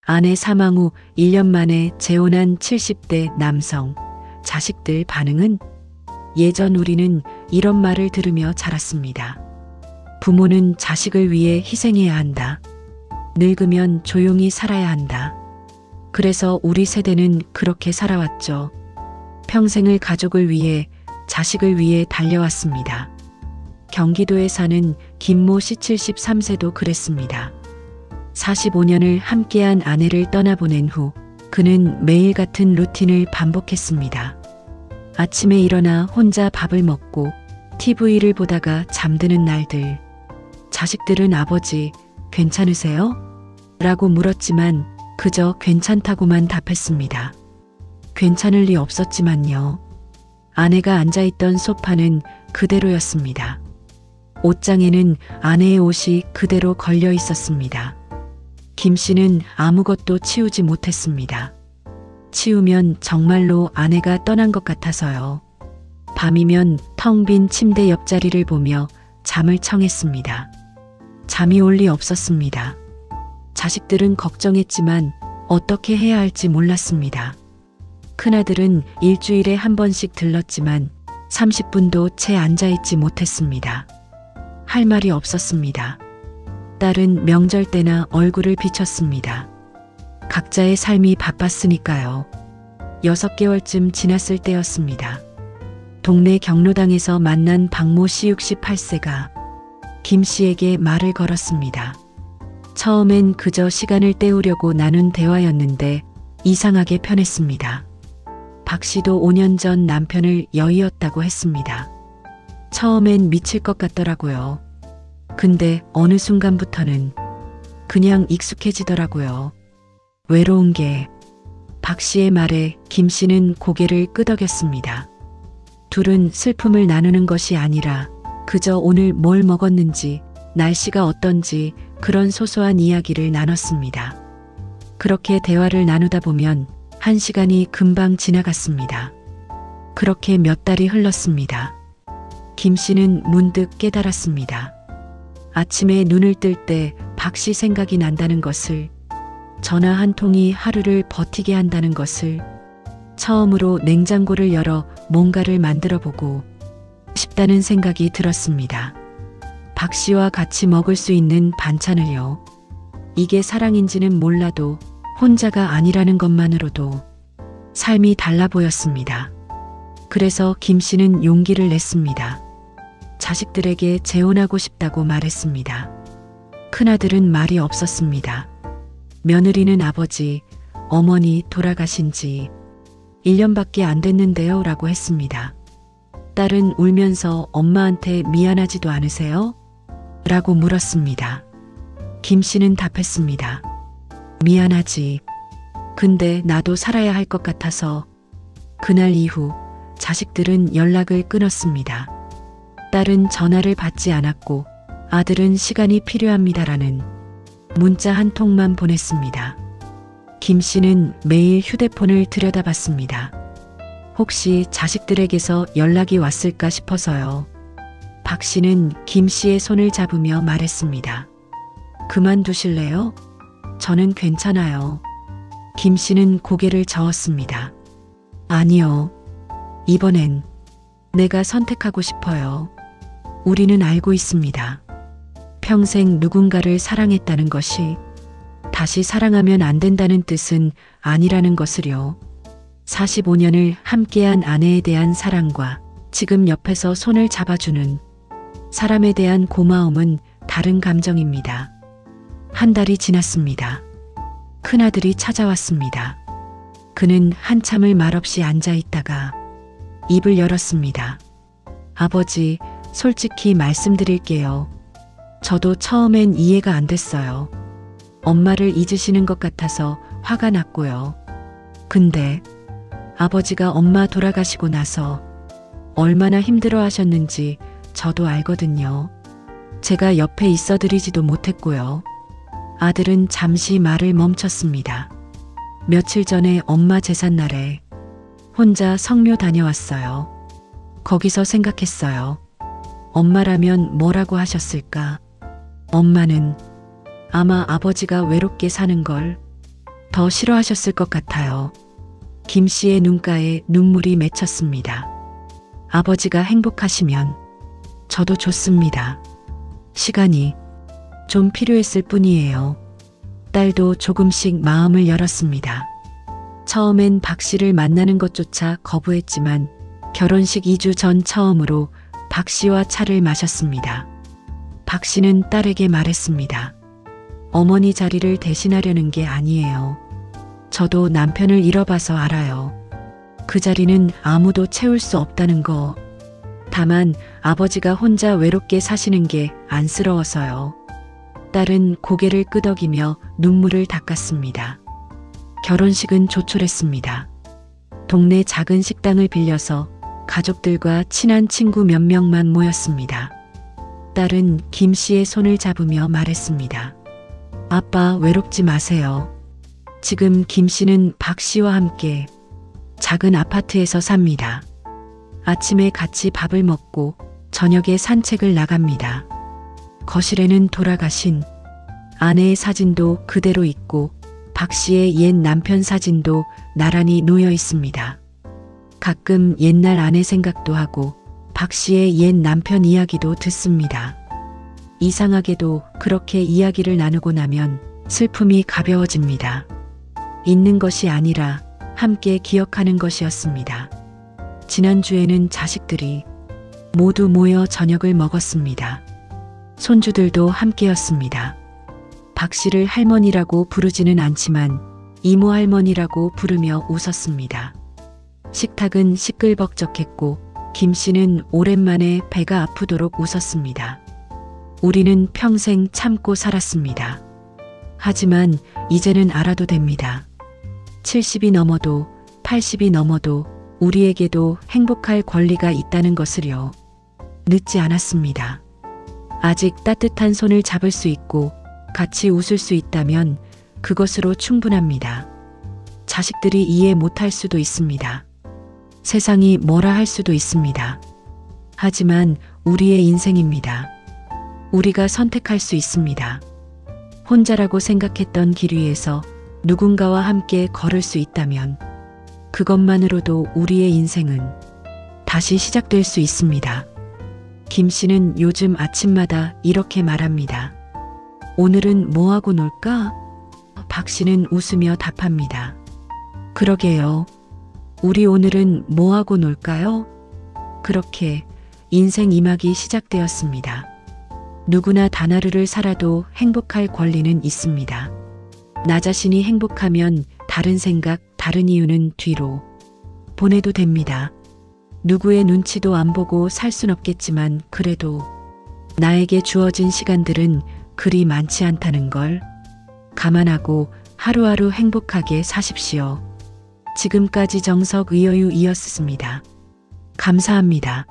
아내 사망 후 1년 만에 재혼한 70대 남성. 자식들 반응은? 예전 우리는 이런 말을 들으며 자랐습니다. 부모는 자식을 위해 희생해야 한다. 늙으면 조용히 살아야 한다. 그래서 우리 세대는 그렇게 살아왔죠. 평생을 가족을 위해, 자식을 위해 달려왔습니다. 경기도에 사는 김모 씨 73세도 그랬습니다. 45년을 함께한 아내를 떠나보낸 후 그는 매일 같은 루틴을 반복했습니다. 아침에 일어나 혼자 밥을 먹고 TV를 보다가 잠드는 날들. 자식들은 아버지, 괜찮으세요? 라고 물었지만 그저 괜찮다고만 답했습니다. 괜찮을 리 없었지만요. 아내가 앉아있던 소파는 그대로였습니다. 옷장에는 아내의 옷이 그대로 걸려 있었습니다. 김 씨는 아무것도 치우지 못했습니다. 치우면 정말로 아내가 떠난 것 같아서요. 밤이면 텅 빈 침대 옆자리를 보며 잠을 청했습니다. 잠이 올 리 없었습니다. 자식들은 걱정했지만 어떻게 해야 할지 몰랐습니다. 큰아들은 일주일에 한 번씩 들렀지만 30분도 채 앉아있지 못했습니다. 할 말이 없었습니다. 딸은 명절 때나 얼굴을 비쳤습니다. 각자의 삶이 바빴으니까요. 6개월쯤 지났을 때였습니다. 동네 경로당에서 만난 박모 씨 68세가 김 씨에게 말을 걸었습니다. 처음엔 그저 시간을 때우려고 나눈 대화였는데 이상하게 편했습니다. 박 씨도 5년 전 남편을 여의었다고 했습니다. 처음엔 미칠 것 같더라고요. 근데 어느 순간부터는 그냥 익숙해지더라고요. 외로운 게. 박 씨의 말에 김 씨는 고개를 끄덕였습니다. 둘은 슬픔을 나누는 것이 아니라 그저 오늘 뭘 먹었는지, 날씨가 어떤지 그런 소소한 이야기를 나눴습니다. 그렇게 대화를 나누다 보면 1시간이 금방 지나갔습니다. 그렇게 몇 달이 흘렀습니다. 김 씨는 문득 깨달았습니다. 아침에 눈을 뜰 때 박 씨 생각이 난다는 것을, 전화 한 통이 하루를 버티게 한다는 것을, 처음으로 냉장고를 열어 뭔가를 만들어 보고 싶다는 생각이 들었습니다. 박 씨와 같이 먹을 수 있는 반찬을요. 이게 사랑인지는 몰라도 혼자가 아니라는 것만으로도 삶이 달라 보였습니다. 그래서 김 씨는 용기를 냈습니다. 자식들에게 재혼하고 싶다고 말했습니다. 큰아들은 말이 없었습니다. 며느리는 아버지, 어머니 돌아가신 지 1년밖에 안 됐는데요 라고 했습니다. 딸은 울면서 엄마한테 미안하지도 않으세요? 라고 물었습니다. 김 씨는 답했습니다. 미안하지. 근데 나도 살아야 할 것 같아서. 그날 이후 자식들은 연락을 끊었습니다. 딸은 전화를 받지 않았고 아들은 시간이 필요합니다라는 문자 한 통만 보냈습니다. 김 씨는 매일 휴대폰을 들여다봤습니다. 혹시 자식들에게서 연락이 왔을까 싶어서요. 박 씨는 김 씨의 손을 잡으며 말했습니다. 그만두실래요? 저는 괜찮아요. 김 씨는 고개를 저었습니다. 아니요. 이번엔 내가 선택하고 싶어요. 우리는 알고 있습니다. 평생 누군가를 사랑했다는 것이 다시 사랑하면 안 된다는 뜻은 아니라는 것을요. 45년을 함께한 아내에 대한 사랑과 지금 옆에서 손을 잡아주는 사람에 대한 고마움은 다른 감정입니다. 한 달이 지났습니다. 큰아들이 찾아왔습니다. 그는 한참을 말없이 앉아 있다가 입을 열었습니다. 아버지, 솔직히 말씀드릴게요. 저도 처음엔 이해가 안 됐어요. 엄마를 잊으시는 것 같아서 화가 났고요. 근데 아버지가 엄마 돌아가시고 나서 얼마나 힘들어 하셨는지 저도 알거든요. 제가 옆에 있어 드리지도 못했고요. 아들은 잠시 말을 멈췄습니다. 며칠 전에 엄마 제삿날에 혼자 성묘 다녀왔어요. 거기서 생각했어요. 엄마라면 뭐라고 하셨을까? 엄마는 아마 아버지가 외롭게 사는 걸 더 싫어하셨을 것 같아요. 김 씨의 눈가에 눈물이 맺혔습니다. 아버지가 행복하시면 저도 좋습니다. 시간이 좀 필요했을 뿐이에요. 딸도 조금씩 마음을 열었습니다. 처음엔 박 씨를 만나는 것조차 거부했지만 결혼식 2주 전 처음으로 박 씨와 차를 마셨습니다. 박 씨는 딸에게 말했습니다. 어머니 자리를 대신하려는 게 아니에요. 저도 남편을 잃어봐서 알아요. 그 자리는 아무도 채울 수 없다는 거. 다만 아버지가 혼자 외롭게 사시는 게 안쓰러워서요. 딸은 고개를 끄덕이며 눈물을 닦았습니다. 결혼식은 조촐했습니다. 동네 작은 식당을 빌려서 가족들과 친한 친구 몇 명만 모였습니다. 딸은 김 씨의 손을 잡으며 말했습니다. 아빠 외롭지 마세요. 지금 김 씨는 박 씨와 함께 작은 아파트에서 삽니다. 아침에 같이 밥을 먹고 저녁에 산책을 나갑니다. 거실에는 돌아가신 아내의 사진도 그대로 있고 박 씨의 옛 남편 사진도 나란히 놓여 있습니다. 가끔 옛날 아내 생각도 하고 박 씨의 옛 남편 이야기도 듣습니다. 이상하게도 그렇게 이야기를 나누고 나면 슬픔이 가벼워집니다. 잊는 것이 아니라 함께 기억하는 것이었습니다. 지난주에는 자식들이 모두 모여 저녁을 먹었습니다. 손주들도 함께였습니다. 박 씨를 할머니라고 부르지는 않지만 이모 할머니라고 부르며 웃었습니다. 식탁은 시끌벅적했고 김 씨는 오랜만에 배가 아프도록 웃었습니다. 우리는 평생 참고 살았습니다. 하지만 이제는 알아도 됩니다. 70이 넘어도 80이 넘어도 우리에게도 행복할 권리가 있다는 것을요. 늦지 않았습니다. 아직 따뜻한 손을 잡을 수 있고 같이 웃을 수 있다면 그것으로 충분합니다. 자식들이 이해 못할 수도 있습니다. 세상이 뭐라 할 수도 있습니다. 하지만 우리의 인생입니다. 우리가 선택할 수 있습니다. 혼자라고 생각했던 길 위에서 누군가와 함께 걸을 수 있다면 그것만으로도 우리의 인생은 다시 시작될 수 있습니다. 김 씨는 요즘 아침마다 이렇게 말합니다. 오늘은 뭐하고 놀까? 박 씨는 웃으며 답합니다. 그러게요. 우리 오늘은 뭐하고 놀까요? 그렇게 인생 2막이 시작되었습니다. 누구나 단하루를 살아도 행복할 권리는 있습니다. 나 자신이 행복하면 다른 생각, 다른 이유는 뒤로 보내도 됩니다. 누구의 눈치도 안 보고 살 순 없겠지만 그래도 나에게 주어진 시간들은 그리 많지 않다는 걸 감안하고 하루하루 행복하게 사십시오. 지금까지 정석의여유이었습니다. 감사합니다.